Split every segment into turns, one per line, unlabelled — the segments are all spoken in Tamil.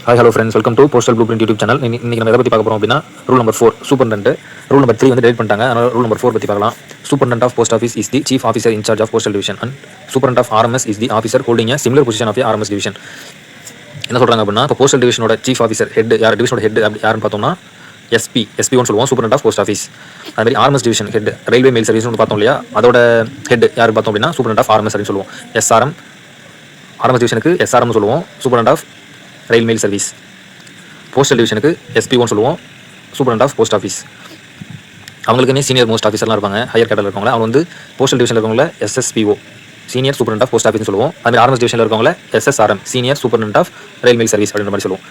Hi, hello friends. Welcome to Postal Blueprint YouTube channel. இன்னைக்கு நம்ம எதை பத்தி பார்க்க போறோம் அப்படின்னா rule number 4 superintendent. Rule number 3 வந்து டெலிட் பண்ணிட்டாங்க. அதனால ரூல் நம்பர் 4 பத்தி பார்க்கலாம். Superintendent of Post Office is the chief officer in charge of postal division and Superintendent of RMS is the officer holding a similar position of a RMS division. என்ன சொல்றாங்க அப்படின்னா இப்போ போஸ்டல் டிவிஷனோட சீஃப் ஆஃபீஸர் ஹெட் யார், டிவிஷனோட ஹெட் யாருன்னு பார்த்தோம்னா எஸ்பி1 சொல்லுவோம், சூப்பரண்ட் ஆஃப் போஸ்ட் ஆஃபீஸ். அது மாதிரி RMS division head railway mail service பார்த்தோம் இல்லையா, அதோட ஹெட் யார் பார்த்தோம் அப்படின்னா சூப்பரண்ட் ஆஃப் ஆர்எம்எஸ் அப்படின்னு சொல்லுவோம். ஆர்எம்எஸ் டிவிஷனுக்கு எஸ்ஆர்எம் சொல்லுவோம், superintendent of rail mail service. Postal டிவிஷனுக்கு SP1 சொல்லுவோம், சூப்பரண்ட் ஆஃப் போஸ்ட் ஆஃபீஸ். அவங்களுக்குன்னே சீனியர் மோஸ்ட் ஆஃபீஸர்லாம் இருப்பாங்க, ஹையர் கேட்டரில் இருக்கவங்க. அவங்க வந்து போஸ்டல் டிவிஷனில் இருக்கவங்கள SSPO senior superintendent of post ஆஃபீஸ்னு சொல்லுவோம். அதுமாதிரி ஆர்எம்எஸ் டிவிஷனில் இருக்கவங்கள SSRM senior superintendent of rail mail service அப்படின்ற மாதிரி சொல்லுவோம்.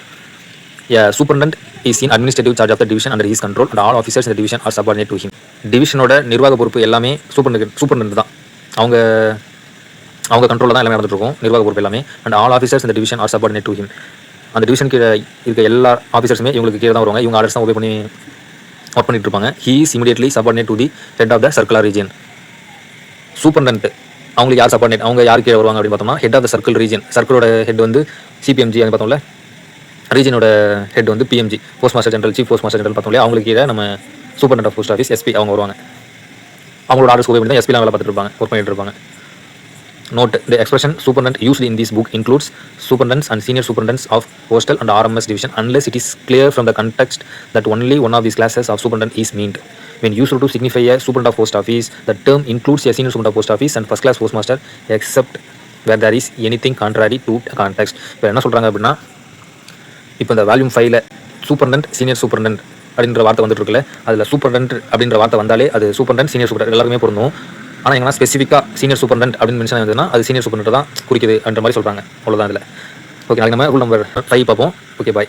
Superintendent is in administrative charge of the division under his control and all officers in the division are subordinate to him. டிவிஷனோட நிர்வாக பொறுப்பு எல்லாமே சூப்பரண்ட் தான். அவங்க கண்ட்ரோலில் தான் எல்லாமே நடந்துட்டு இருக்கும், நிர்வாக பொறுப்பு எல்லாமே. அண்ட் ஆல் ஆஃபீஸர்ஸ் இந்த division are subordinate to him. அந்த டிவிஷன் கீழே இருக்க எல்லா ஆஃபீஸர்ஸுமே இவங்களுக்கு கீழே தான் வருவாங்க. இவங்க ஆர்டர்ஸ் தான் ஒபே பண்ணி ஒர்க் பண்ணிட்டு இருப்பாங்க. He is immediately subordinate to the head of the circular region. Superintendent அவங்களுக்கு யார் சப்பார்டினேட், அவங்க யார் கீழே வருவாங்க அப்படின்னு பார்த்தோம்னா head of the circle region. சர்க்கிளோட ஹெட் வந்து CPMG அது பார்த்தோம்ல, ரீஜனோட ஹெட் வந்து PMG post master general, chief post master general பார்த்தோம் இல்லையா. அவங்களுக்கு கீழே நம்ம superintendent of post office SP அவங்க வருவாங்க. அவங்களோட ஆர்டர்ஸ் ஒபே பண்ணி தான் SPலாம் வேலை பார்த்துட்டு இருப்பாங்க, ஒர்க் பண்ணிட்டு இருப்பாங்க. Note: the expression superintendent used in this book includes superintendents and senior superintendents of postal and RMS division unless it is clear from the context that only one of these classes of superintendent is meant. When used to signify a superintendent of post office, the term includes a senior superintendent of post office and first class postmaster except where there is anything contrary to context. இப்போ என்ன சொல்கிறாங்க அப்படின்னா, இப்போ இந்த வால்யூம் 5ல் சூப்பரண்டன்ட் சீனியர் சூப்பரண்டன்ட் அப்படின்ற வார்த்தை வந்துட்டு இருக்குல்ல, அதில் சூப்பரண்டன்ட் அப்படின்ற வார்த்தை வந்தாலே அது சூப்பரண்டன்ட் சீனியர் சூப்பரண்டன்ட் எல்லாருமே பொருந்தும். ஆனால் எங்கன்னா ஸ்பெசிஃபிக்காக சீனியர் சூப்பரண்டன்ட் அப்படின்னு மென்ஷன் ஆகுதுன்னா அது சீனியர் சூப்பரண்டன்ட் தான் குறிக்குது என்ற மாதிரி சொல்கிறாங்க. அவ்வளோதான் இதில். ஓகே, நாளைக்கு நம்ம ரூல் நம்பர் 5 பார்ப்போம். ஓகே, பாய்.